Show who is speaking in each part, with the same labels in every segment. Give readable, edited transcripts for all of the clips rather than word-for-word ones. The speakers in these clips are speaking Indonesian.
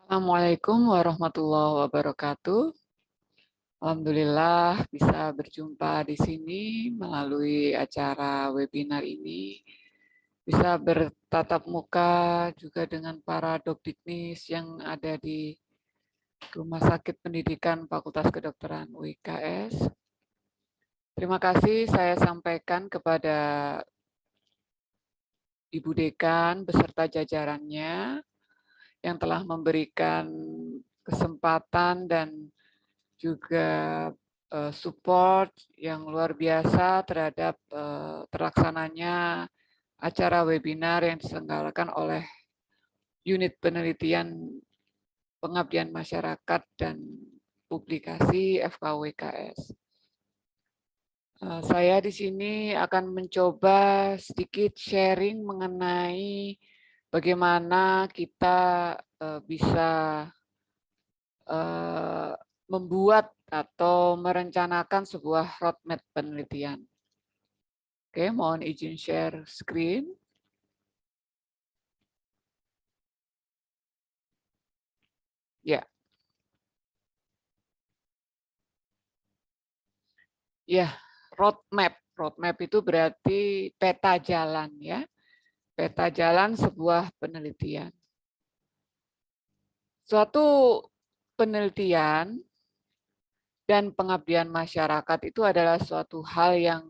Speaker 1: Assalamualaikum warahmatullahi wabarakatuh. Alhamdulillah bisa berjumpa di sini melalui acara webinar ini. Bisa bertatap muka juga dengan para dokdiknis yang ada di Rumah Sakit Pendidikan Fakultas Kedokteran UIKS. Terima kasih saya sampaikan kepada Ibu Dekan beserta jajarannya yang telah memberikan kesempatan dan juga support yang luar biasa terhadap terlaksananya acara webinar yang diselenggarakan oleh Unit Penelitian Pengabdian Masyarakat dan Publikasi FKWKS. Saya di sini akan mencoba sedikit sharing mengenai bagaimana kita bisa membuat atau merencanakan sebuah roadmap penelitian. Oke, mohon izin share screen. Ya. Ya, roadmap. Roadmap itu berarti peta jalan ya. Peta jalan sebuah penelitian. Suatu penelitian dan pengabdian masyarakat itu adalah suatu hal yang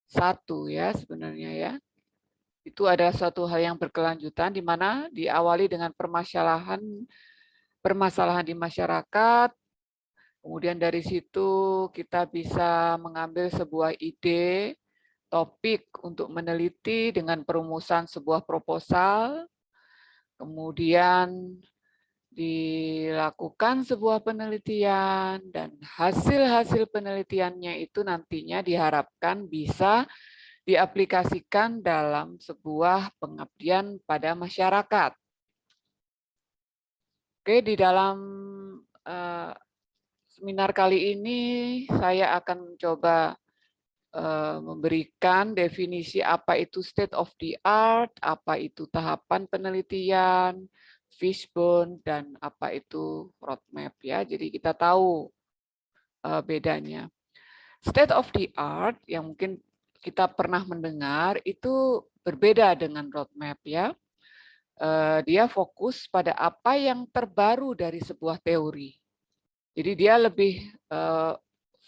Speaker 1: satu ya sebenarnya ya. Itu adalah suatu hal yang berkelanjutan di mana diawali dengan permasalahan di masyarakat. Kemudian dari situ kita bisa mengambil sebuah ide, topik untuk meneliti dengan perumusan sebuah proposal, kemudian dilakukan sebuah penelitian, dan hasil-hasil penelitiannya itu nantinya diharapkan bisa diaplikasikan dalam sebuah pengabdian pada masyarakat. Oke, di dalam seminar kali ini saya akan mencoba memberikan definisi apa itu state of the art, apa itu tahapan penelitian, fishbone, dan apa itu roadmap ya. Jadi kita tahu bedanya. State of the art yang mungkin kita pernah mendengar itu berbeda dengan roadmap ya. Dia fokus pada apa yang terbaru dari sebuah teori. Jadi dia lebih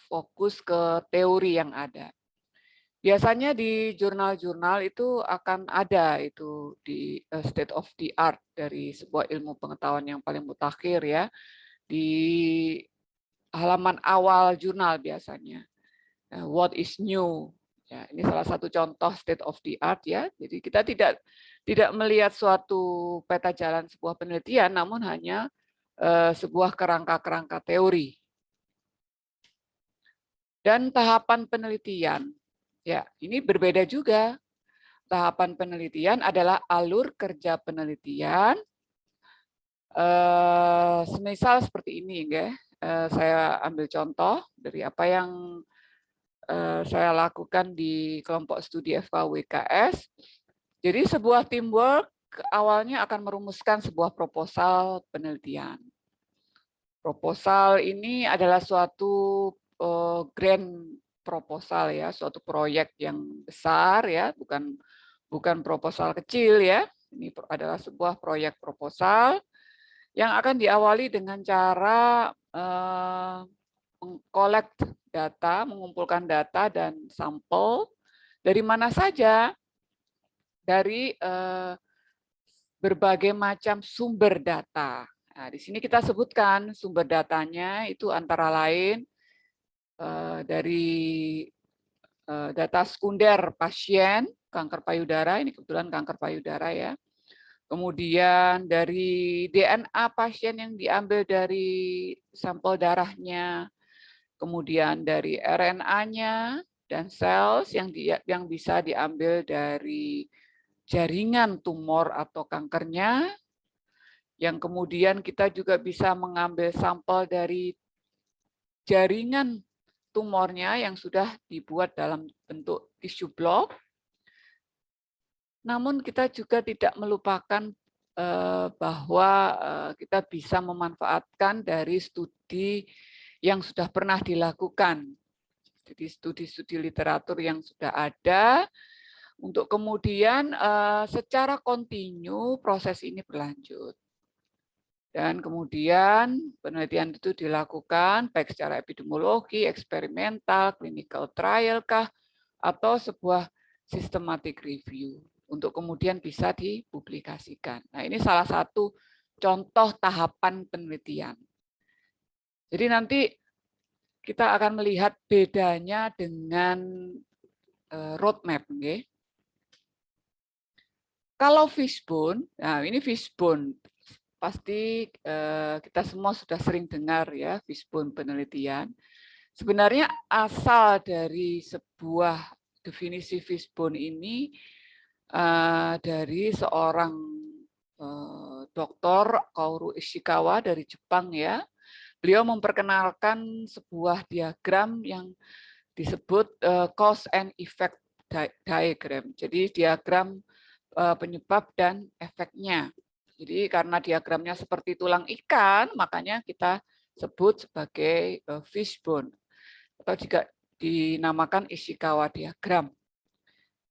Speaker 1: fokus ke teori yang ada. Biasanya di jurnal-jurnal itu akan ada itu di state of the art dari sebuah ilmu pengetahuan yang paling mutakhir ya. Di halaman awal jurnal biasanya. What is new? Ya, ini salah satu contoh state of the art ya. Jadi kita tidak melihat suatu peta jalan sebuah penelitian, namun hanya sebuah kerangka-kerangka teori. Dan tahapan penelitian, ya ini berbeda juga. Tahapan penelitian adalah alur kerja penelitian. Semisal seperti ini, ya. Saya ambil contoh dari apa yang saya lakukan di kelompok studi FKWKS. Jadi sebuah teamwork awalnya akan merumuskan sebuah proposal penelitian. Proposal ini adalah suatu grand proposal ya, suatu proyek yang besar ya, bukan proposal kecil ya. Ini adalah sebuah proyek proposal yang akan diawali dengan cara mengkolek data, mengumpulkan data dan sampel dari mana saja, dari berbagai macam sumber data. Nah, di sini kita sebutkan sumber datanya itu antara lain dari data sekunder pasien kanker payudara, ini kebetulan kanker payudara ya. Kemudian dari DNA pasien yang diambil dari sampel darahnya, kemudian dari RNA-nya dan sel yang bisa diambil dari jaringan tumor atau kankernya, yang kemudian kita juga bisa mengambil sampel dari jaringan tumornya yang sudah dibuat dalam bentuk tisu blok. Namun kita juga tidak melupakan bahwa kita bisa memanfaatkan dari studi yang sudah pernah dilakukan. Jadi studi-studi literatur yang sudah ada, untuk kemudian secara kontinu proses ini berlanjut. Dan kemudian penelitian itu dilakukan baik secara epidemiologi, eksperimental, clinical trial kah, atau sebuah systematic review untuk kemudian bisa dipublikasikan. Nah, ini salah satu contoh tahapan penelitian. Jadi nanti kita akan melihat bedanya dengan roadmap. Okay? Kalau fishbone, nah ini fishbone. Pasti kita semua sudah sering dengar ya fishbone penelitian. Sebenarnya asal dari sebuah definisi fishbone ini dari seorang dokter Kaoru Ishikawa dari Jepang ya. Beliau memperkenalkan sebuah diagram yang disebut cause and effect diagram. Jadi diagram penyebab dan efeknya. Jadi karena diagramnya seperti tulang ikan, makanya kita sebut sebagai fishbone atau juga dinamakan Ishikawa diagram.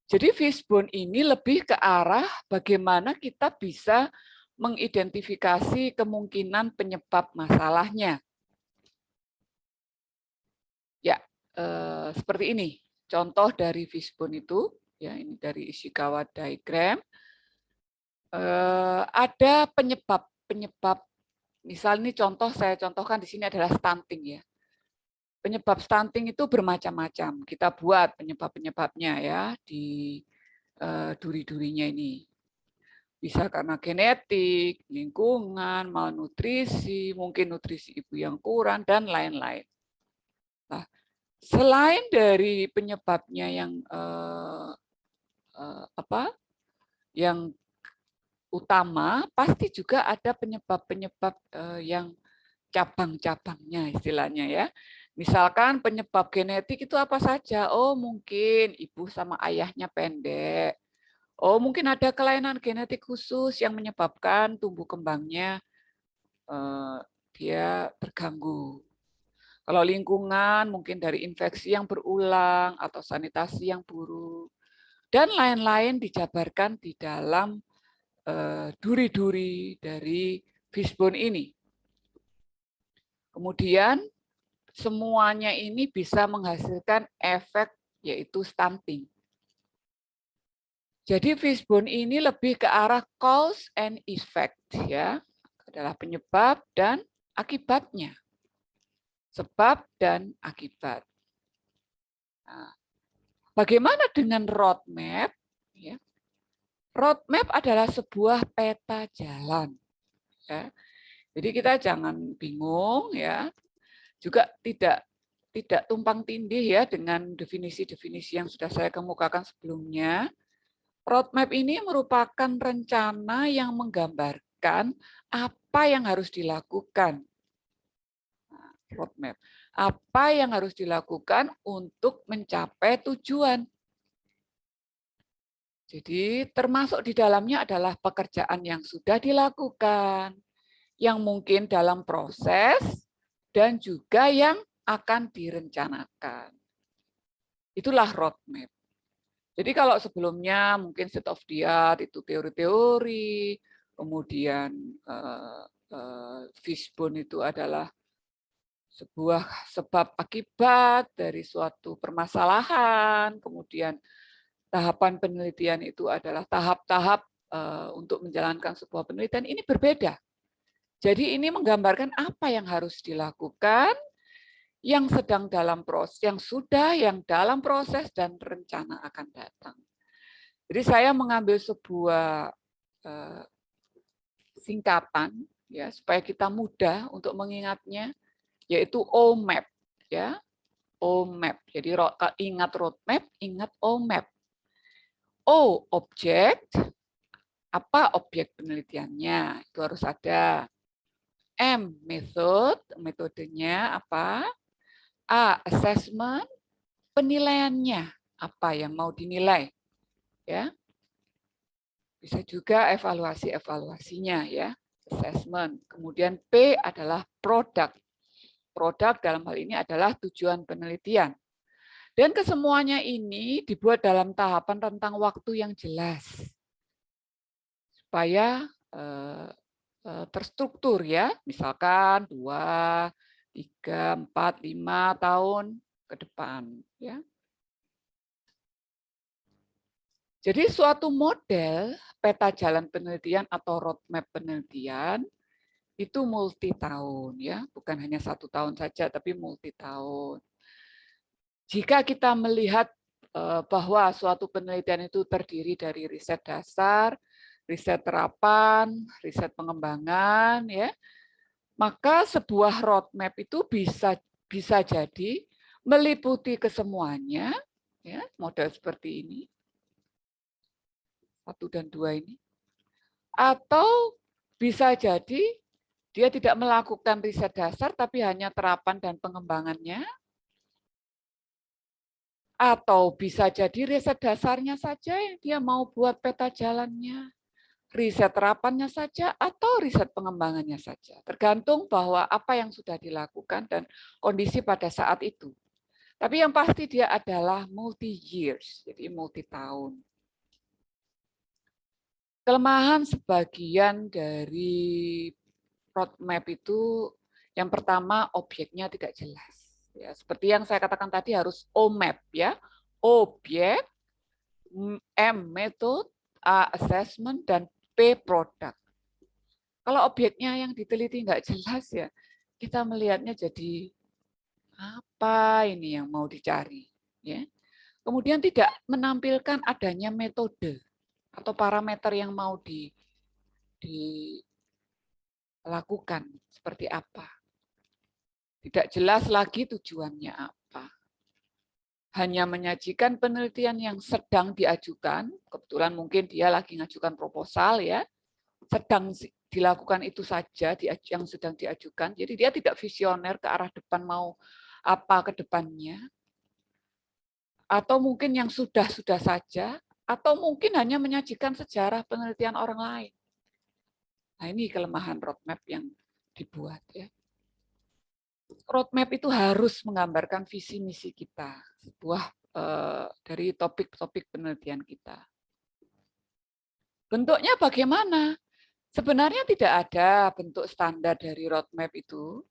Speaker 1: Jadi fishbone ini lebih ke arah bagaimana kita bisa mengidentifikasi kemungkinan penyebab masalahnya. Ya, seperti ini. Contoh dari fishbone itu, ya ini dari Ishikawa diagram. Ada penyebab, misal ini contoh saya contohkan di sini adalah stunting ya. Penyebab stunting itu bermacam-macam. Kita buat penyebab-penyebabnya ya di duri-durinya ini. Bisa karena genetik, lingkungan, malnutrisi, mungkin nutrisi ibu yang kurang dan lain-lain. Nah, selain dari penyebabnya yang yang utama, pasti juga ada penyebab-penyebab yang cabang-cabangnya istilahnya ya. Misalkan penyebab genetik itu apa saja? Oh, mungkin ibu sama ayahnya pendek. Oh, mungkin ada kelainan genetik khusus yang menyebabkan tumbuh kembangnya dia terganggu. Kalau lingkungan mungkin dari infeksi yang berulang atau sanitasi yang buruk dan lain-lain dijabarkan di dalam duri-duri dari fishbone ini. Kemudian semuanya ini bisa menghasilkan efek yaitu stunting. Jadi fishbone ini lebih ke arah cause and effect ya, adalah penyebab dan akibatnya. Sebab dan akibat. Nah, bagaimana dengan roadmap? Ya. Roadmap adalah sebuah peta jalan. Ya. Jadi kita jangan bingung ya, juga tidak tumpang tindih ya dengan definisi-definisi yang sudah saya kemukakan sebelumnya. Roadmap ini merupakan rencana yang menggambarkan apa yang harus dilakukan. Roadmap. Apa yang harus dilakukan untuk mencapai tujuan. Jadi termasuk di dalamnya adalah pekerjaan yang sudah dilakukan, yang mungkin dalam proses, dan juga yang akan direncanakan. Itulah roadmap. Jadi kalau sebelumnya mungkin state of the art itu teori-teori, kemudian fishbone itu adalah sebuah sebab akibat dari suatu permasalahan, kemudian tahapan penelitian itu adalah tahap-tahap untuk menjalankan sebuah penelitian, ini berbeda. Jadi ini menggambarkan apa yang harus dilakukan, yang sedang dalam proses, yang sudah, yang dalam proses, dan rencana akan datang. Jadi saya mengambil sebuah singkatan ya supaya kita mudah untuk mengingatnya, yaitu OMAP ya. OMAP. Jadi ingat roadmap, ingat OMAP. O, objek, apa objek penelitiannya, itu harus ada. M, metodenya apa. A, assessment, penilaiannya, apa yang mau dinilai. Ya. Bisa juga evaluasinya ya, assessment. Kemudian P adalah produk. Produk dalam hal ini adalah tujuan penelitian. Dan kesemuanya ini dibuat dalam tahapan rentang waktu yang jelas. Supaya terstruktur ya, misalkan 2, 3, 4, 5 tahun ke depan. Ya. Jadi suatu model peta jalan penelitian atau roadmap penelitian itu multi tahun ya, bukan hanya 1 tahun saja tapi multi tahun. Jika kita melihat bahwa suatu penelitian itu terdiri dari riset dasar, riset terapan, riset pengembangan ya, maka sebuah roadmap itu bisa jadi meliputi kesemuanya ya, model seperti ini. 1 dan 2 ini. Atau bisa jadi dia tidak melakukan riset dasar tapi hanya terapan dan pengembangannya. Atau bisa jadi riset dasarnya saja yang dia mau buat peta jalannya. Riset terapannya saja atau riset pengembangannya saja. Tergantung bahwa apa yang sudah dilakukan dan kondisi pada saat itu. Tapi yang pasti dia adalah multi years, jadi multi tahun. Kelemahan sebagian dari roadmap itu yang pertama objeknya tidak jelas. Ya, seperti yang saya katakan tadi harus OMAP ya. Objek, M method, A assessment, dan P product. Kalau objeknya yang diteliti nggak jelas ya, kita melihatnya jadi apa ini yang mau dicari. Ya. Kemudian tidak menampilkan adanya metode atau parameter yang mau dilakukan seperti apa. Tidak jelas lagi tujuannya apa. Hanya menyajikan penelitian yang sedang diajukan, kebetulan mungkin dia lagi ngajukan proposal ya, sedang dilakukan itu saja yang sedang diajukan. Jadi dia tidak visioner ke arah depan mau apa ke depannya. Atau mungkin yang sudah-sudah saja, atau mungkin hanya menyajikan sejarah penelitian orang lain. Nah, ini kelemahan roadmap yang dibuat ya. Roadmap itu harus menggambarkan visi misi kita, sebuah dari topik-topik penelitian kita. Bentuknya bagaimana? Sebenarnya tidak ada bentuk standar dari roadmap itu.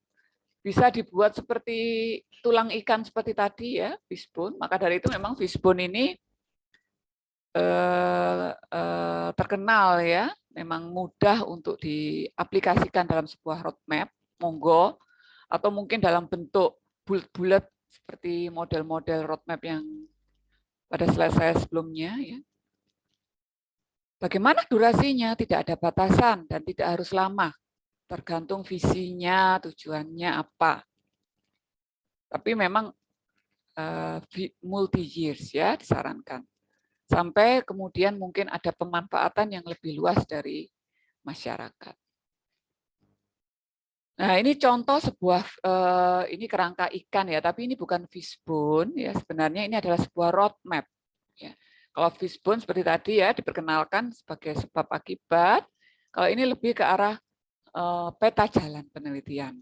Speaker 1: Bisa dibuat seperti tulang ikan seperti tadi ya, fishbone. Maka dari itu memang fishbone ini terkenal ya, memang mudah untuk diaplikasikan dalam sebuah roadmap, monggo, atau mungkin dalam bentuk bulat-bulat seperti model-model roadmap yang pada slide saya sebelumnya. Ya. Bagaimana durasinya? Tidak ada batasan dan tidak harus lama, tergantung visinya, tujuannya apa. Tapi memang multi years ya disarankan. Sampai kemudian mungkin ada pemanfaatan yang lebih luas dari masyarakat. Nah, ini contoh sebuah ini kerangka ikan ya, tapi ini bukan fishbone ya. Sebenarnya ini adalah sebuah roadmap. Ya. Kalau fishbone seperti tadi ya diperkenalkan sebagai sebab akibat. Kalau ini lebih ke arah peta jalan penelitian.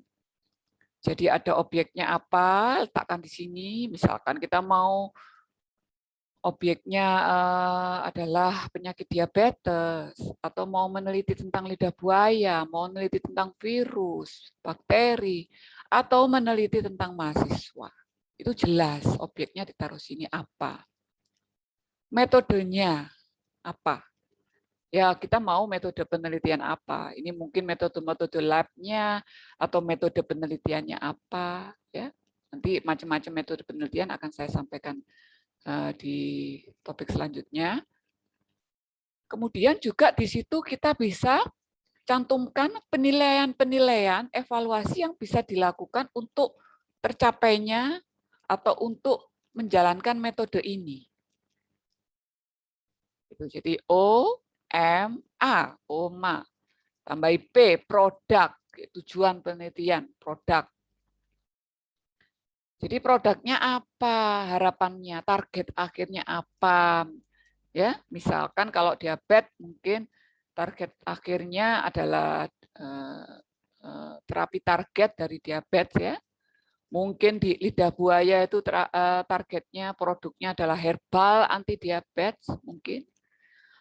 Speaker 1: Jadi ada objeknya apa, letakkan di sini. Misalkan kita mau objeknya adalah penyakit diabetes, atau mau meneliti tentang lidah buaya, mau meneliti tentang virus, bakteri, atau meneliti tentang mahasiswa. Itu jelas objeknya ditaruh sini apa. Metodenya apa? Ya, kita mau metode penelitian apa? Ini mungkin metode-metode lab-nya atau metode penelitiannya apa, ya. Nanti macam-macam metode penelitian akan saya sampaikan di topik selanjutnya. Kemudian juga di situ kita bisa cantumkan penilaian-penilaian evaluasi yang bisa dilakukan untuk tercapainya atau untuk menjalankan metode ini. Jadi O, M, A, OMA. Tambah P, produk, tujuan penelitian, produk. Jadi produknya apa, harapannya, target akhirnya apa, Ya, misalkan kalau diabetes mungkin target akhirnya adalah terapi target dari diabetes ya. Mungkin di lidah buaya itu targetnya produknya adalah herbal anti diabetes mungkin,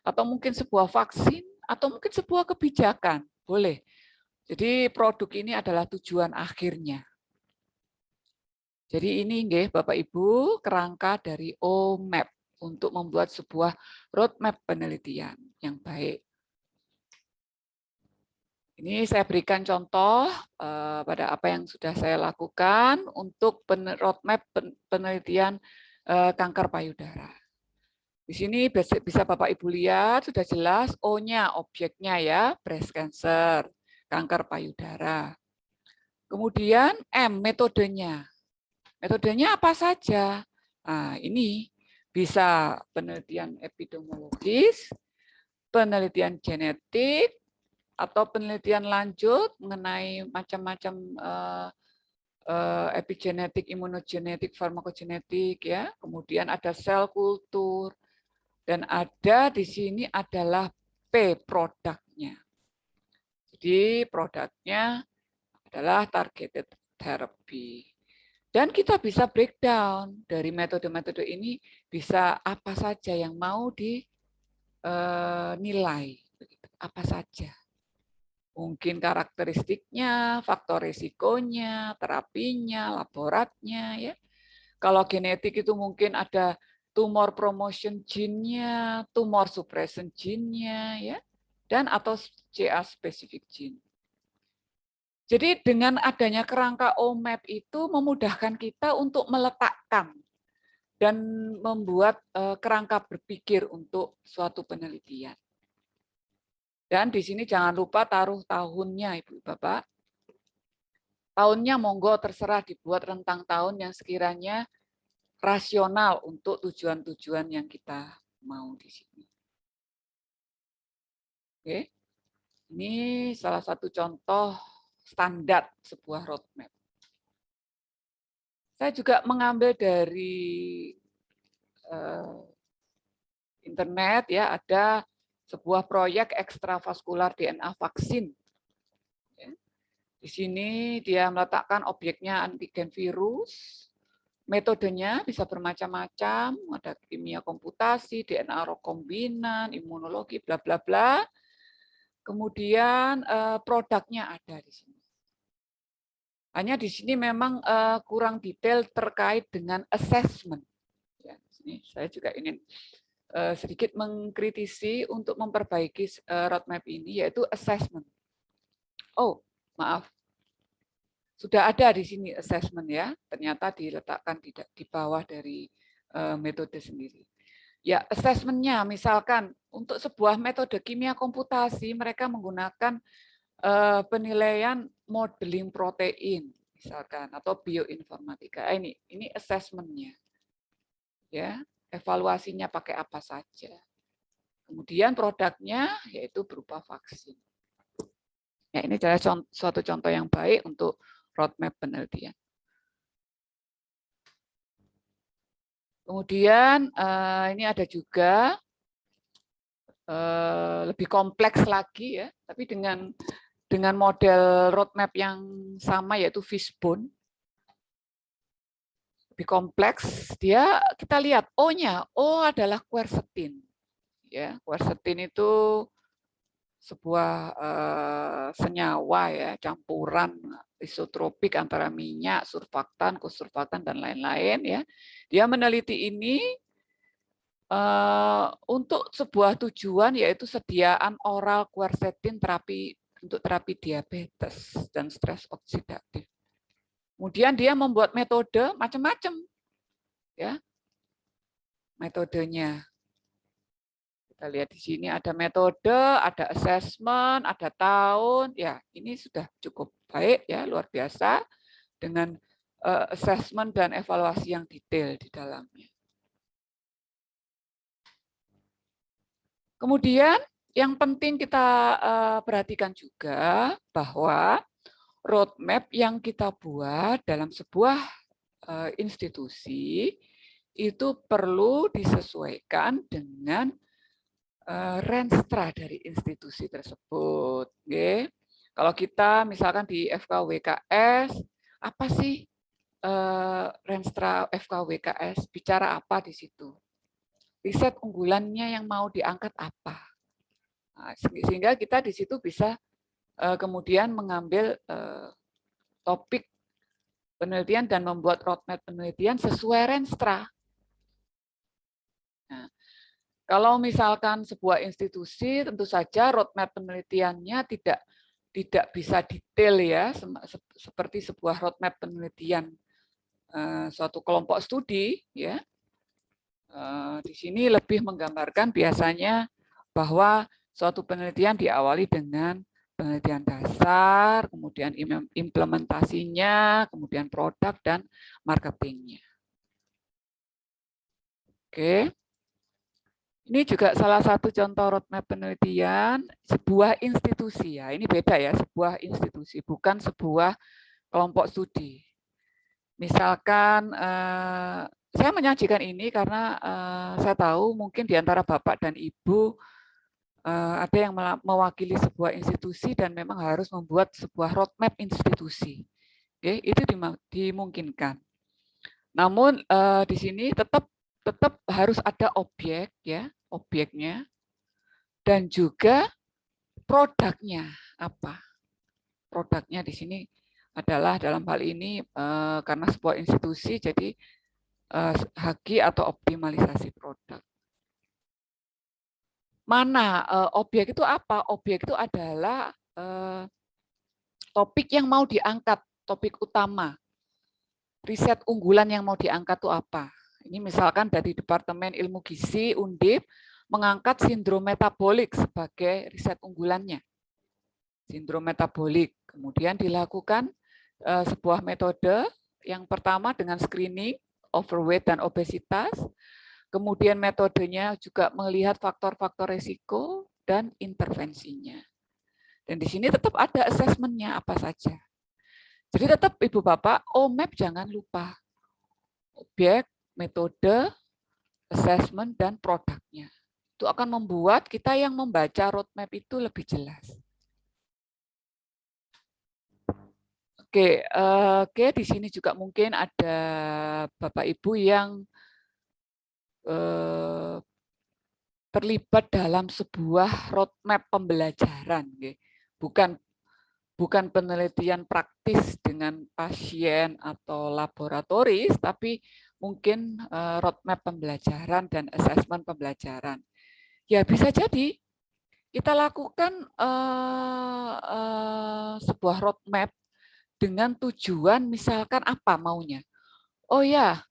Speaker 1: atau mungkin sebuah vaksin, atau mungkin sebuah kebijakan, boleh. Jadi produk ini adalah tujuan akhirnya. Jadi ini nggih Bapak Ibu kerangka dari OMAP untuk membuat sebuah roadmap penelitian yang baik. Ini saya berikan contoh pada apa yang sudah saya lakukan untuk roadmap penelitian kanker payudara. Di sini bisa Bapak Ibu lihat sudah jelas O-nya, objeknya ya, breast cancer, kanker payudara. Kemudian M, metodenya. Metodenya apa saja? Nah, ini bisa penelitian epidemiologis, penelitian genetik, atau penelitian lanjut mengenai macam-macam epigenetik, imunogenetik, farmakogenetik ya. Kemudian ada sel kultur dan ada di sini adalah P produknya. Jadi produknya adalah targeted therapy. Dan kita bisa breakdown dari metode-metode ini bisa apa saja yang mau dinilai, apa saja. Mungkin karakteristiknya, faktor risikonya, terapinya, laboratnya ya. Kalau genetik itu mungkin ada tumor promotion gene-nya, tumor suppression gene-nya ya, dan atau CA specific gene. Jadi dengan adanya kerangka OMAP itu memudahkan kita untuk meletakkan dan membuat kerangka berpikir untuk suatu penelitian. Dan di sini jangan lupa taruh tahunnya, Ibu Bapak. Tahunnya monggo terserah dibuat rentang tahun yang sekiranya rasional untuk tujuan-tujuan yang kita mau di sini. Oke. Ini salah satu contoh standar sebuah roadmap. Saya juga mengambil dari internet ya, ada sebuah proyek ekstravaskular DNA vaksin. Di sini dia meletakkan objeknya antigen virus, metodenya bisa bermacam-macam, ada kimia komputasi, DNA rekombinan, imunologi, bla bla bla. Kemudian produknya ada di sini. Hanya di sini memang kurang detail terkait dengan assessment. Ya, ini saya juga ingin sedikit mengkritisi untuk memperbaiki roadmap ini, yaitu assessment. Oh, maaf. Sudah ada di sini assessment ya, ternyata diletakkan di bawah dari metode sendiri. Ya, assessment-nya misalkan untuk sebuah metode kimia komputasi mereka menggunakan penilaian modeling protein misalkan atau bioinformatika. Ini assessment-nya. Ya, evaluasinya pakai apa saja. Kemudian produknya yaitu berupa vaksin. Ya, ini adalah suatu contoh yang baik untuk roadmap penelitian. Kemudian ini ada juga lebih kompleks lagi ya, tapi dengan model roadmap yang sama yaitu fishbone. Lebih kompleks, kita lihat O-nya, O adalah quercetin. Ya, quercetin itu sebuah senyawa ya, campuran isotropik antara minyak, surfaktan, kosurfaktan dan lain-lain ya. Dia meneliti ini untuk sebuah tujuan yaitu sediaan oral quercetin untuk terapi diabetes dan stres oksidatif. Kemudian dia membuat metode macam-macam ya. Metodenya. Kita lihat di sini ada metode, ada assessment, ada tahun. Ya, ini sudah cukup baik ya, luar biasa dengan assessment dan evaluasi yang detail di dalamnya. Kemudian yang penting kita perhatikan juga bahwa roadmap yang kita buat dalam sebuah institusi itu perlu disesuaikan dengan renstra dari institusi tersebut. Oke. Kalau kita misalkan di FKWKS, apa sih renstra FKWKS? Bicara apa di situ? Riset unggulannya yang mau diangkat apa? Nah, sehingga kita di situ bisa kemudian mengambil topik penelitian dan membuat roadmap penelitian sesuai renstra. Nah, kalau misalkan sebuah institusi, tentu saja roadmap penelitiannya tidak bisa detail ya, seperti sebuah roadmap penelitian suatu kelompok studi ya. Di sini lebih menggambarkan biasanya bahwa suatu penelitian diawali dengan penelitian dasar, kemudian implementasinya, kemudian produk dan marketingnya. Oke. Ini juga salah satu contoh roadmap penelitian sebuah institusi ya. Ini beda ya, sebuah institusi, bukan sebuah kelompok studi. Misalkan saya menyajikan ini karena saya tahu mungkin di antara Bapak dan Ibu ada yang mewakili sebuah institusi dan memang harus membuat sebuah roadmap institusi. Oke, itu dimungkinkan. Namun di sini tetap harus ada objek ya, objeknya dan juga produknya apa. Produknya di sini adalah dalam hal ini karena sebuah institusi jadi haki atau optimalisasi produk. Mana objek itu apa? Objek itu adalah topik yang mau diangkat, topik utama. Riset unggulan yang mau diangkat itu apa? Ini misalkan dari Departemen Ilmu Gizi Undip mengangkat sindrom metabolik sebagai riset unggulannya. Sindrom metabolik. Kemudian dilakukan sebuah metode yang pertama dengan screening overweight dan obesitas. Kemudian metodenya juga melihat faktor-faktor risiko dan intervensinya. Dan di sini tetap ada asesmennya apa saja. Jadi tetap Ibu Bapak, OMAP jangan lupa. Objek, metode, assessment, dan produknya. Itu akan membuat kita yang membaca roadmap itu lebih jelas. Oke, di sini juga mungkin ada Bapak Ibu yang terlibat dalam sebuah roadmap pembelajaran, bukan penelitian praktis dengan pasien atau laboratoris, tapi mungkin roadmap pembelajaran dan asesmen pembelajaran. Ya bisa jadi kita lakukan sebuah roadmap dengan tujuan misalkan apa maunya. Oh ya,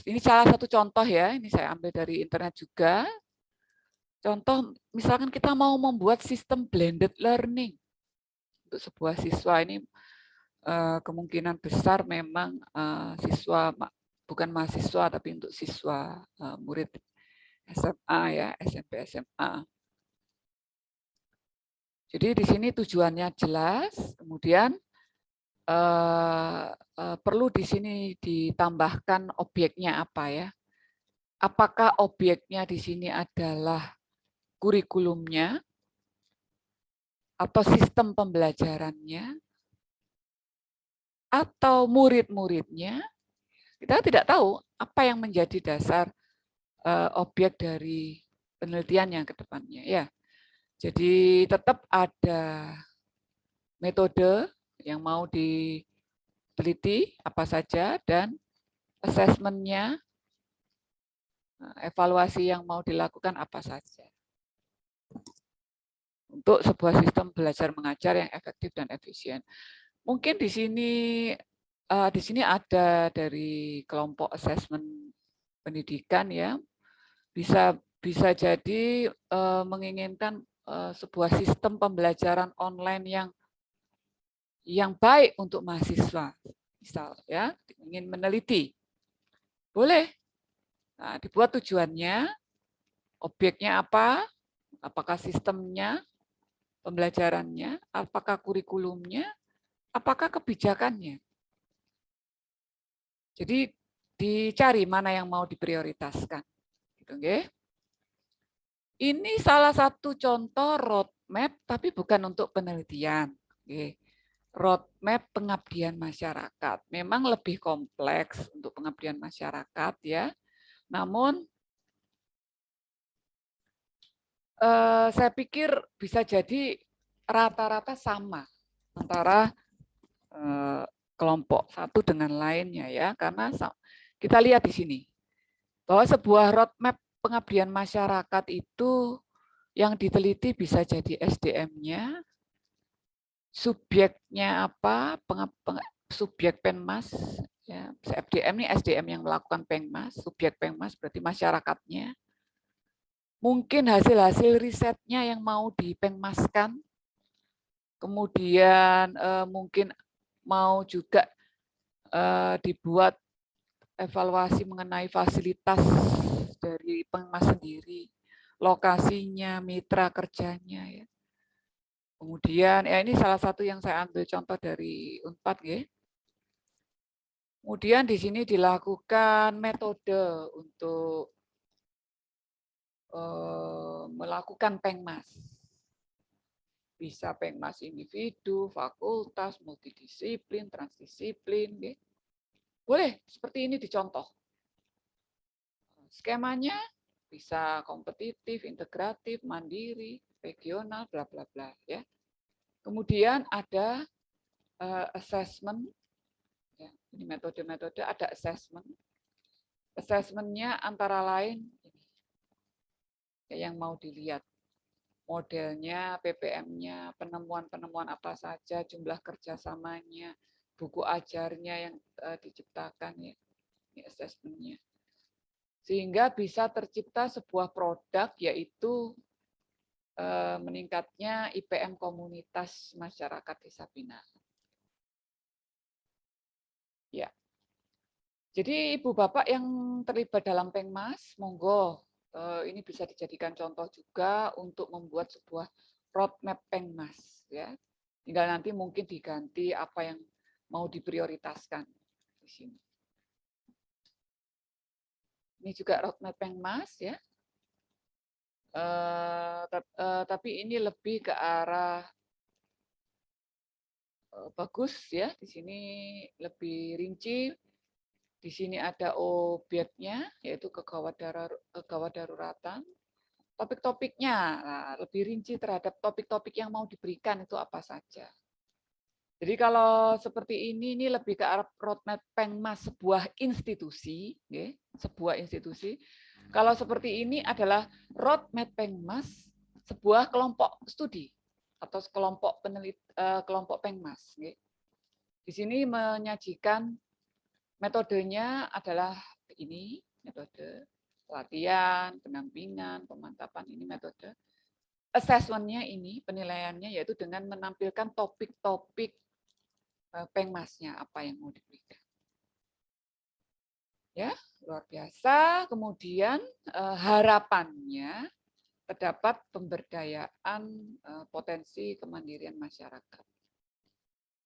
Speaker 1: ini salah satu contoh ya, ini saya ambil dari internet juga. Contoh, misalkan kita mau membuat sistem blended learning untuk sebuah siswa ini kemungkinan besar memang siswa bukan mahasiswa tapi untuk siswa murid SMA ya, SMP SMA. Jadi di sini tujuannya jelas, kemudian perlu di sini ditambahkan objeknya apa ya? Apakah objeknya di sini adalah kurikulumnya atau sistem pembelajarannya atau murid-muridnya? Kita tidak tahu apa yang menjadi dasar objek dari penelitian yang ke depannya ya. Jadi tetap ada metode yang mau diteliti apa saja dan asesmennya, evaluasi yang mau dilakukan apa saja untuk sebuah sistem belajar mengajar yang efektif dan efisien. Mungkin di sini ada dari kelompok asesmen pendidikan ya, bisa jadi menginginkan sebuah sistem pembelajaran online yang baik untuk mahasiswa, misal ya ingin meneliti, boleh. Nah, dibuat tujuannya, objeknya apa, apakah sistemnya, pembelajarannya, apakah kurikulumnya, apakah kebijakannya. Jadi dicari mana yang mau diprioritaskan, gitu, okay? Ini salah satu contoh roadmap, tapi bukan untuk penelitian. Oke. Roadmap pengabdian masyarakat. Memang lebih kompleks untuk pengabdian masyarakat ya. Namun saya pikir bisa jadi rata-rata sama antara kelompok satu dengan lainnya ya, karena kita lihat di sini bahwa sebuah roadmap pengabdian masyarakat itu yang diteliti bisa jadi SDM-nya, subjeknya apa, subjek Penmas, ya, FDM ini SDM yang melakukan Pengmas, subjek Pengmas berarti masyarakatnya, mungkin hasil-hasil risetnya yang mau dipengmaskan, kemudian mungkin mau juga dibuat evaluasi mengenai fasilitas dari Pengmas sendiri, lokasinya, mitra kerjanya ya. Kemudian ya ini salah satu yang saya ambil contoh dari Unpad ya. Kemudian di sini dilakukan metode untuk melakukan Pengmas. Bisa Pengmas individu, fakultas, multidisiplin, transdisiplin. Ya. Boleh seperti ini dicontoh. Skemanya bisa kompetitif, integratif, mandiri, regional, bla bla bla ya. Kemudian ada assessment, ya, ini metode-metode ada assessment. Assessment-nya antara lain ini, yang mau dilihat modelnya, PPM-nya, penemuan-penemuan apa saja, jumlah kerjasamanya, buku ajarnya yang diciptakan ya, ini assessment-nya. Sehingga bisa tercipta sebuah produk yaitu meningkatnya IPM komunitas masyarakat desa binaan. Ya. Jadi Ibu Bapak yang terlibat dalam Pengmas, monggo ini bisa dijadikan contoh juga untuk membuat sebuah roadmap Pengmas ya. Tinggal nanti mungkin diganti apa yang mau diprioritaskan di sini. Ini juga roadmap Pengmas ya. Tapi ini lebih ke arah bagus ya. Di sini lebih rinci. Di sini ada obyeknya, yaitu kegawat daruratan. Topik-topiknya, nah, lebih rinci terhadap topik-topik yang mau diberikan itu apa saja. Jadi kalau seperti ini lebih ke arah roadmap Pengmas sebuah institusi, ya, sebuah institusi. Kalau seperti ini adalah roadmap Pengmas sebuah kelompok studi atau kelompok kelompok Pengmas. Ya. Di sini menyajikan metodenya adalah ini, metode pelatihan, pendampingan, pemantapan, ini metode. Assessment-nya ini, penilaiannya yaitu dengan menampilkan topik-topik Pengmasnya, apa yang mau diberikan. Ya, luar biasa. Kemudian harapannya terdapat pemberdayaan potensi kemandirian masyarakat.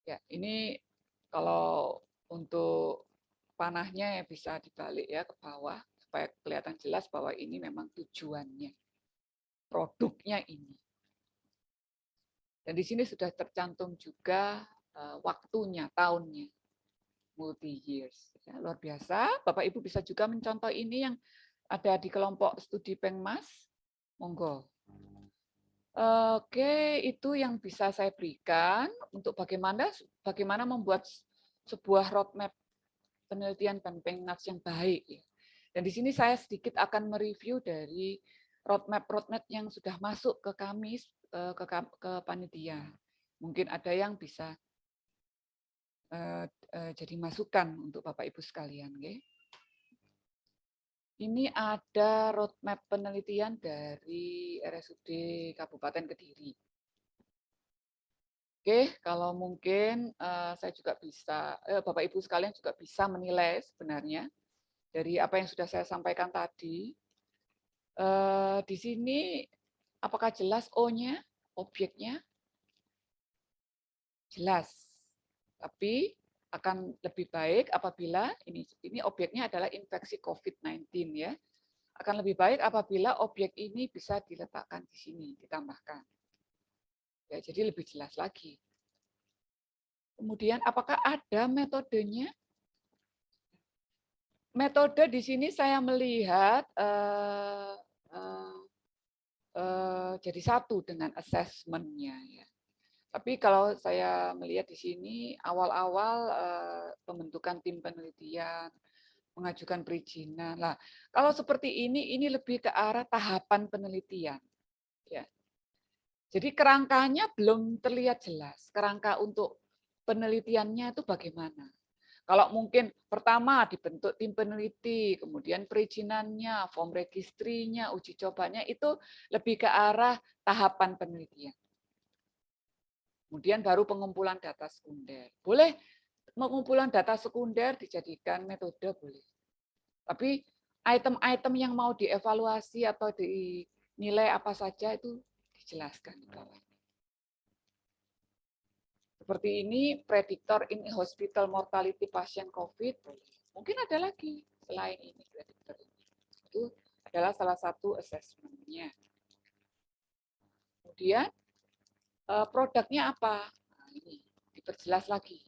Speaker 1: Ya, ini kalau untuk panahnya ya bisa dibalik ya ke bawah supaya kelihatan jelas bahwa ini memang tujuannya, produknya ini. Dan di sini sudah tercantum juga waktunya, tahunnya, multi years. Ya, luar biasa. Bapak Ibu bisa juga mencontoh ini yang ada di kelompok studi Pengmas. Monggo. Oke, itu yang bisa saya berikan untuk bagaimana membuat sebuah roadmap penelitian dan Pengmas yang baik. Dan di sini saya sedikit akan mereview dari roadmap yang sudah masuk ke kami, ke panitia. Mungkin ada yang bisa jadi masukan untuk Bapak Ibu sekalian. Ini ada roadmap penelitian dari RSUD Kabupaten Kediri. Oke, kalau mungkin saya juga bisa, Bapak Ibu sekalian juga bisa menilai sebenarnya dari apa yang sudah saya sampaikan tadi. Di sini apakah jelas O-nya, objeknya? Jelas. Tapi akan lebih baik apabila ini objeknya adalah infeksi COVID-19 ya. Akan lebih baik apabila objek ini bisa diletakkan di sini, ditambahkan. Ya, jadi lebih jelas lagi. Kemudian apakah ada metodenya? Metode di sini saya melihat jadi satu dengan assessment-nya. Ya. Tapi kalau saya melihat di sini awal-awal pembentukan tim penelitian, mengajukan perizinan. Lah, kalau seperti ini lebih ke arah tahapan penelitian. Ya. Jadi kerangkanya belum terlihat jelas. Kerangka untuk penelitiannya itu bagaimana? Kalau mungkin pertama dibentuk tim peneliti, kemudian perizinannya, form registrinya, uji cobanya itu lebih ke arah tahapan penelitian. Kemudian baru pengumpulan data sekunder. Boleh pengumpulan data sekunder dijadikan metode boleh. Tapi item-item yang mau dievaluasi atau dinilai apa saja itu dijelaskan di bawah. Seperti ini, prediktor in hospital mortality pasien COVID. Mungkin ada lagi selain ini prediktor ini. Itu adalah salah satu assessment-nya. Kemudian produknya apa? Nah, ini diperjelas lagi.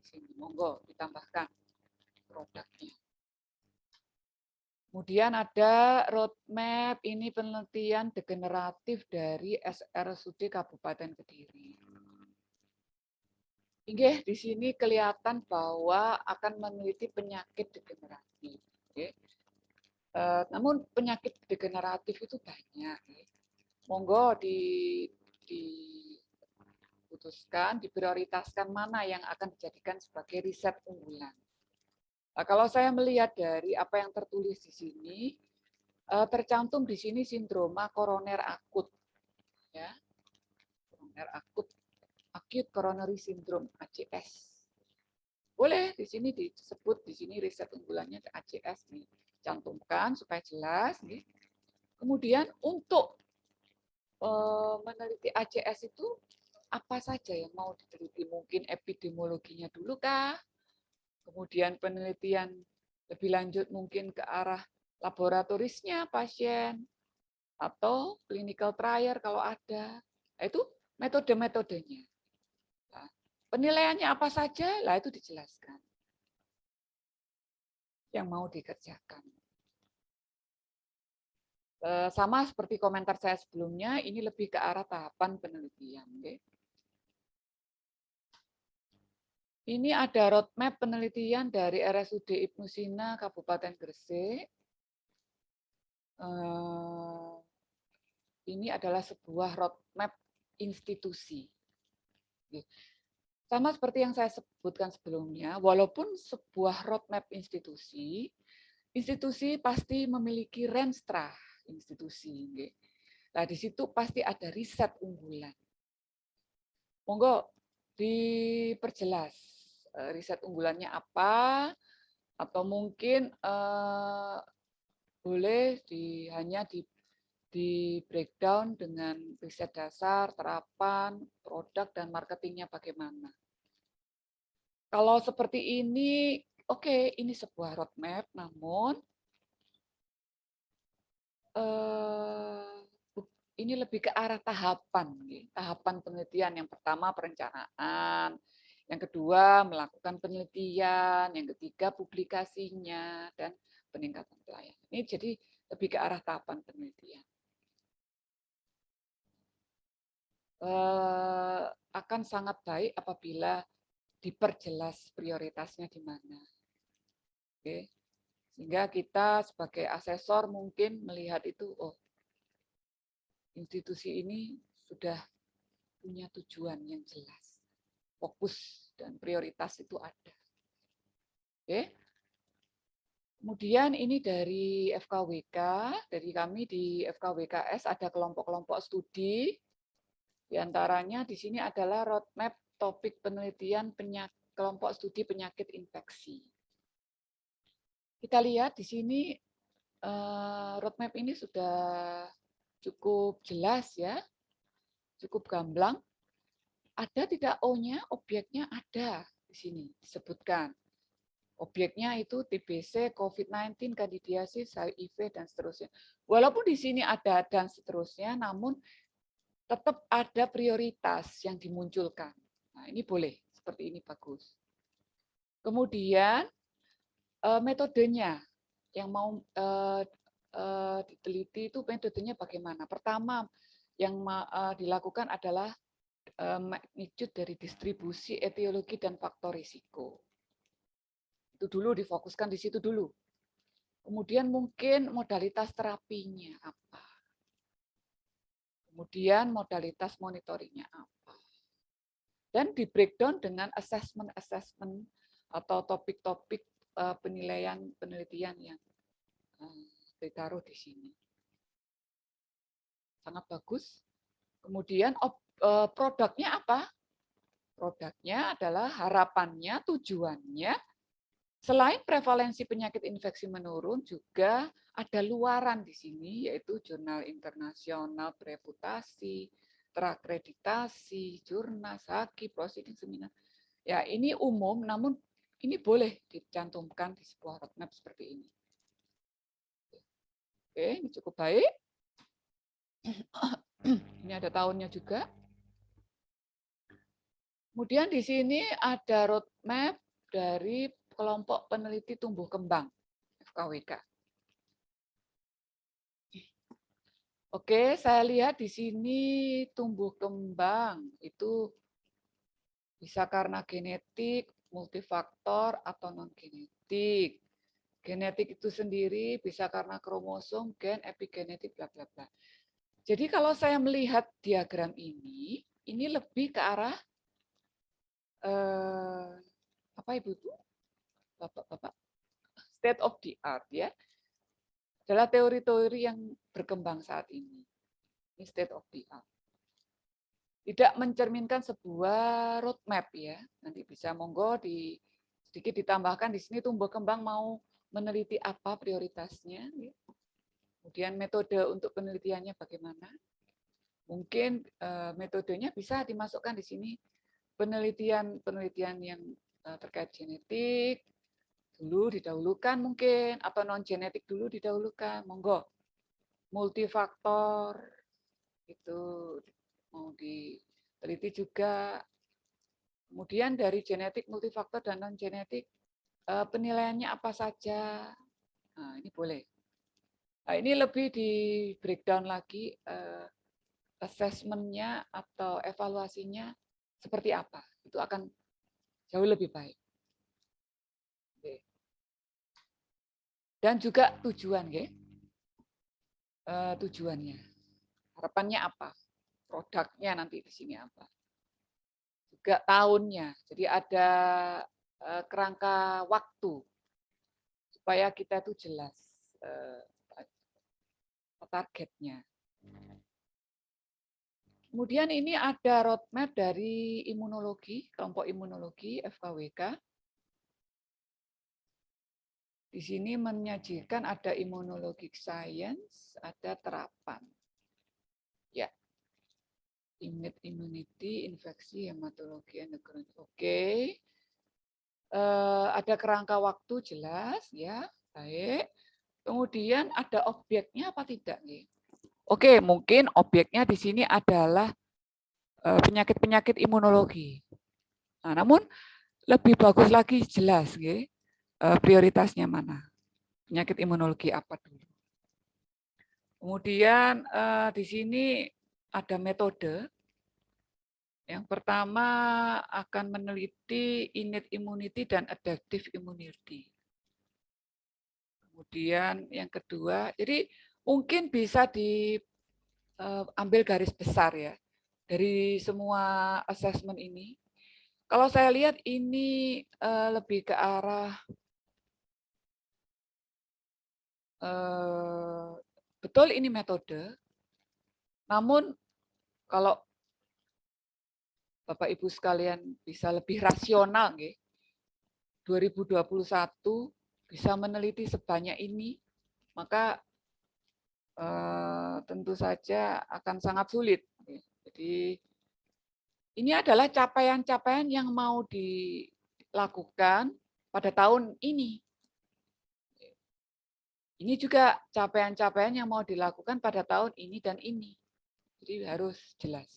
Speaker 1: Sini, monggo ditambahkan produknya. Kemudian ada roadmap, ini penelitian degeneratif dari SRSUD Kabupaten Kediri. Oke, di sini kelihatan bahwa akan meneliti penyakit degeneratif. Oke. Namun penyakit degeneratif itu banyak. Monggo diputuskan, diprioritaskan mana yang akan dijadikan sebagai riset unggulan. Nah, kalau saya melihat dari apa yang tertulis di sini, tercantum di sini sindroma koroner akut, ya, koroner akut, acute coronary syndrome (ACS). Boleh di sini disebut di sini riset unggulannya ACS nih, cantumkan supaya jelas nih. Kemudian untuk meneliti ACS itu apa saja yang mau diteliti? Mungkin epidemiologinya dulu kah? Kemudian penelitian lebih lanjut mungkin ke arah laboratorisnya pasien atau clinical trial kalau ada. Nah, itu metode-metodenya. Nah, penilaiannya apa saja? Lah itu dijelaskan. Yang mau dikerjakan. Sama seperti komentar saya sebelumnya, ini lebih ke arah tahapan penelitian. Okay? Ini ada roadmap penelitian dari RSUD Ibnu Sina Kabupaten Gresik. Ini adalah sebuah roadmap institusi. Sama seperti yang saya sebutkan sebelumnya, walaupun sebuah roadmap institusi, institusi pasti memiliki renstra institusi. Nah, di situ pasti ada riset unggulan. Monggo diperjelas riset unggulannya apa, atau mungkin boleh hanya di breakdown dengan riset dasar, terapan, produk, dan marketingnya bagaimana. Kalau seperti ini, oke, ini sebuah roadmap, namun ini lebih ke arah tahapan. Tahapan penelitian yang pertama perencanaan, yang kedua melakukan penelitian, yang ketiga publikasinya, dan peningkatan pelayanan. Ini jadi lebih ke arah tahapan penelitian. Akan sangat baik apabila diperjelas prioritasnya di mana. Oke. Sehingga kita sebagai asesor mungkin melihat itu, oh, institusi ini sudah punya tujuan yang jelas. Fokus dan prioritas itu ada. Oke. Kemudian ini dari FKWK, dari kami di FKWKS ada kelompok-kelompok studi. Di antaranya di sini adalah roadmap topik penelitian kelompok studi penyakit infeksi. Kita lihat di sini roadmap ini sudah cukup jelas ya, cukup gamblang. Ada tidak O-nya, objeknya ada di sini disebutkan. Objeknya itu TBC, COVID-19, kandidiasis, HIV, dan seterusnya. Walaupun di sini ada dan seterusnya, namun tetap ada prioritas yang dimunculkan. Nah, ini boleh, seperti ini bagus. Kemudian metodenya yang mau diteliti itu metodenya bagaimana. Pertama yang dilakukan adalah magnitude dari distribusi, etiologi, dan faktor risiko. Itu dulu difokuskan di situ dulu. Kemudian mungkin modalitas terapinya apa. Kemudian modalitas monitoringnya apa. Dan di breakdown dengan assessment atau topik-topik penilaian penelitian yang ditaruh di sini. Sangat bagus. Kemudian produknya apa? Produknya adalah harapannya, tujuannya, selain prevalensi penyakit infeksi menurun, juga ada luaran di sini, yaitu jurnal internasional bereputasi, terakreditasi, jurnal, SAKI, proceeding seminar. Ya, ini umum, namun ini boleh dicantumkan di sebuah roadmap seperti ini. Oke, ini cukup baik. Ini ada tahunnya juga. Kemudian di sini ada roadmap dari kelompok peneliti tumbuh kembang, FKWK. Oke, saya lihat di sini tumbuh kembang itu bisa karena genetik, multifaktor, atau non-genetik. Genetik itu sendiri bisa karena kromosom, gen, epigenetik, bla bla bla. Jadi kalau saya melihat diagram ini lebih ke arah apa Ibu, Bapak, state of the art ya. Adalah teori-teori yang berkembang saat ini. Ini state of the art. Tidak mencerminkan sebuah roadmap ya. Nanti bisa monggo sedikit ditambahkan di sini tumbuh kembang mau meneliti apa prioritasnya. Ya. Kemudian metode untuk penelitiannya bagaimana. Mungkin metodenya bisa dimasukkan di sini penelitian yang terkait genetik dulu didahulukan mungkin, atau non genetik dulu didahulukan, monggo. Multifaktor itu mau diteliti juga. Kemudian dari genetik, multifaktor, dan non genetik penilaiannya apa saja. Nah, ini boleh. Nah, ini lebih di breakdown lagi assessment-nya atau evaluasinya seperti apa. Itu akan jauh lebih baik. Oke. Dan juga tujuan, ya. Tujuannya. Harapannya apa? Produknya nanti di sini apa? Juga tahunnya. Jadi ada kerangka waktu supaya kita itu jelas targetnya. Kemudian ini ada roadmap dari imunologi, kelompok imunologi FKWK. Di sini menyajikan ada immunologic science, ada terapan. Ya. Immunity, infeksi, hematologi, endokrinologi. Oke. Ada kerangka waktu jelas ya. Baik. Kemudian ada objeknya apa tidak nih? Oke, mungkin objeknya di sini adalah penyakit-penyakit imunologi. Nah, namun lebih bagus lagi jelas, prioritasnya mana? Penyakit imunologi apa dulu? Kemudian di sini ada metode. Yang pertama akan meneliti innate immunity dan adaptive immunity. Kemudian yang kedua, jadi mungkin bisa diambil garis besar ya dari semua assessment ini. Kalau saya lihat ini lebih ke arah betul ini metode, namun kalau Bapak Ibu sekalian bisa lebih rasional, 2021 bisa meneliti sebanyak ini, maka tentu saja akan sangat sulit. Jadi ini adalah capaian-capaian yang mau dilakukan pada tahun ini. Ini juga capaian-capaian yang mau dilakukan pada tahun ini dan ini. Jadi harus jelas.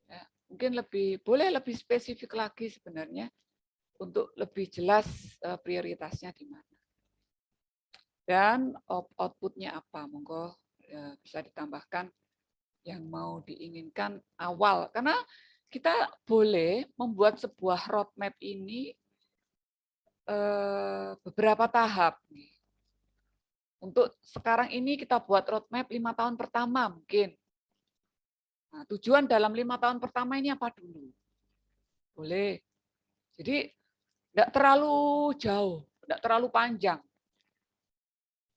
Speaker 1: Ya, mungkin boleh lebih spesifik lagi sebenarnya untuk lebih jelas prioritasnya di mana. Dan outputnya apa, monggo bisa ditambahkan yang mau diinginkan awal. Karena kita boleh membuat sebuah roadmap ini beberapa tahap. Untuk sekarang ini kita buat roadmap 5 tahun pertama mungkin. Nah, tujuan dalam 5 tahun pertama ini apa dulu? Boleh. Jadi tidak terlalu jauh, tidak terlalu panjang.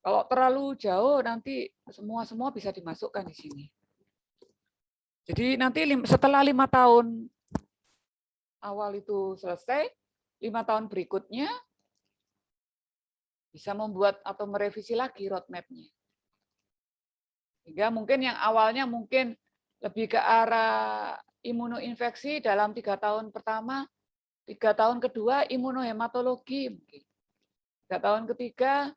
Speaker 1: Kalau terlalu jauh nanti semua bisa dimasukkan di sini. Jadi nanti setelah 5 tahun awal itu selesai, 5 tahun berikutnya bisa membuat atau merevisi lagi roadmap-nya. Sehingga mungkin yang awalnya mungkin lebih ke arah imunoinfeksi dalam 3 tahun pertama, 3 tahun kedua imunohematologi, mungkin 3 tahun ketiga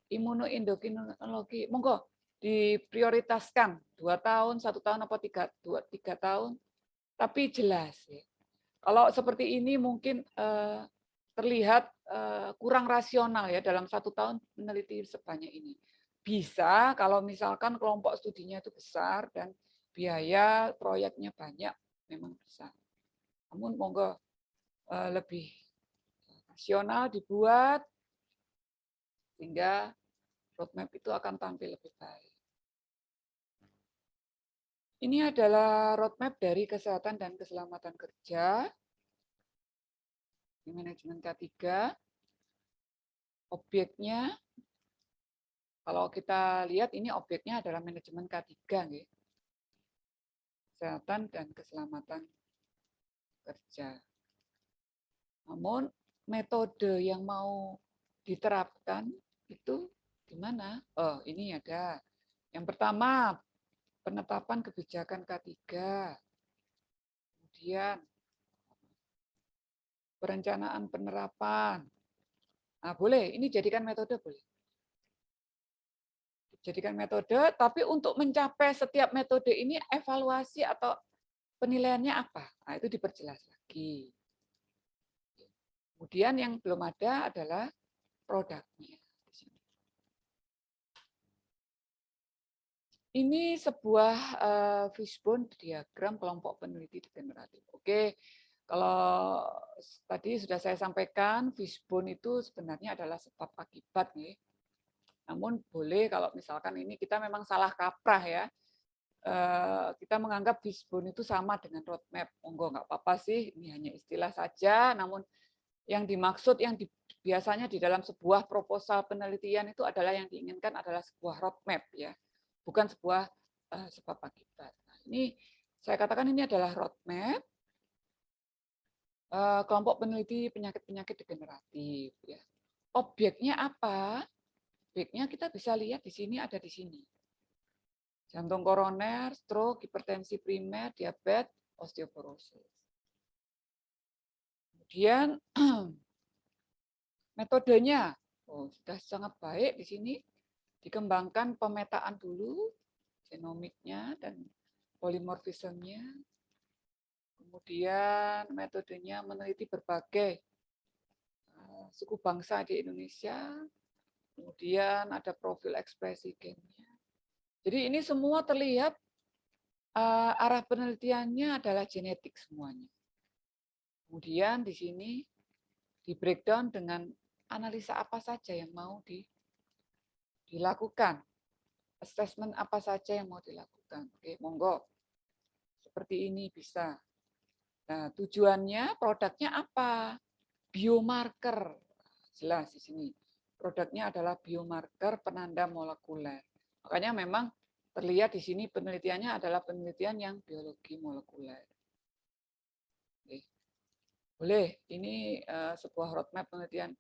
Speaker 1: imunoendokrinologi. Monggo diprioritaskan 2 tahun, 1 tahun apa 3 tahun, tapi jelas ya. Kalau seperti ini mungkin terlihat kurang rasional ya dalam 1 tahun meneliti sebanyak ini. Bisa kalau misalkan kelompok studinya itu besar dan biaya proyeknya banyak, memang bisa. Namun monggo lebih rasional dibuat sehingga roadmap itu akan tampil lebih baik. Ini adalah roadmap dari kesehatan dan keselamatan kerja di manajemen K3. Objeknya, kalau kita lihat ini objeknya adalah manajemen K3, nih. Kesehatan dan keselamatan kerja. Namun metode yang mau diterapkan itu gimana? Oh, ini ada. Yang pertama, penetapan kebijakan K3. Kemudian perencanaan penerapan. Nah, boleh, ini jadikan metode boleh. Jadikan metode, tapi untuk mencapai setiap metode ini evaluasi atau penilaiannya apa? Nah, itu diperjelas lagi. Kemudian yang belum ada adalah produknya. Ini sebuah fishbone diagram kelompok peneliti degeneratif. Oke, kalau tadi sudah saya sampaikan, fishbone itu sebenarnya adalah sebab akibat nih. Namun boleh kalau misalkan ini kita memang salah kaprah ya, kita menganggap fishbone itu sama dengan roadmap. Monggo nggak apa-apa sih, ini hanya istilah saja. Namun yang dimaksud yang biasanya di dalam sebuah proposal penelitian itu adalah yang diinginkan adalah sebuah roadmap ya. Bukan sebuah sebab akibat. Nah, ini saya katakan ini adalah roadmap kelompok peneliti penyakit-penyakit degeneratif. Ya. Objeknya apa? Objeknya kita bisa lihat di sini ada di sini. Jantung koroner, stroke, hipertensi primer, diabetes, osteoporosis. Kemudian metodenya sudah sangat baik di sini. Dikembangkan pemetaan dulu, genomiknya dan polimorfismenya. Kemudian metodenya meneliti berbagai suku bangsa di Indonesia. Kemudian ada profil ekspresi gennya. Jadi ini semua terlihat arah penelitiannya adalah genetik semuanya. Kemudian di sini di breakdown dengan analisa apa saja yang mau dilakukan. Assessment apa saja yang mau dilakukan. Oke, monggo. Seperti ini bisa. Nah, tujuannya produknya apa? Biomarker. Jelas di sini. Produknya adalah biomarker penanda molekuler. Makanya memang terlihat di sini penelitiannya adalah penelitian yang biologi molekuler. Oke. Boleh, ini sebuah roadmap penelitian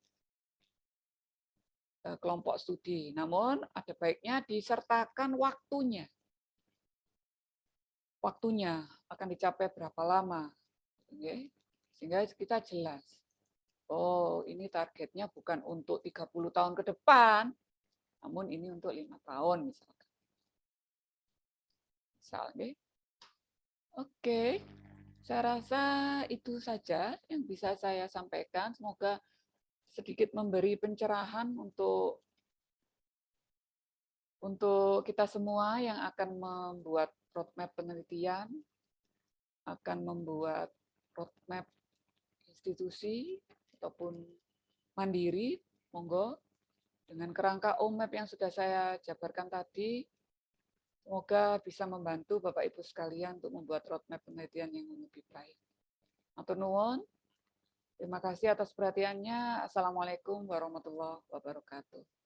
Speaker 1: kelompok studi. Namun ada baiknya disertakan waktunya. Waktunya akan dicapai berapa lama. Oke. Sehingga kita jelas. oh ini targetnya bukan untuk 30 tahun ke depan, namun ini untuk 5 tahun misalkan. Misalnya. Oke, saya rasa itu saja yang bisa saya sampaikan. Semoga sedikit memberi pencerahan untuk kita semua yang akan membuat roadmap penelitian, akan membuat roadmap institusi ataupun mandiri, monggo dengan kerangka OMAP yang sudah saya jabarkan tadi, semoga bisa membantu Bapak Ibu sekalian untuk membuat roadmap penelitian yang lebih baik. Matur nuwun. Terima kasih atas perhatiannya. Assalamualaikum warahmatullahi wabarakatuh.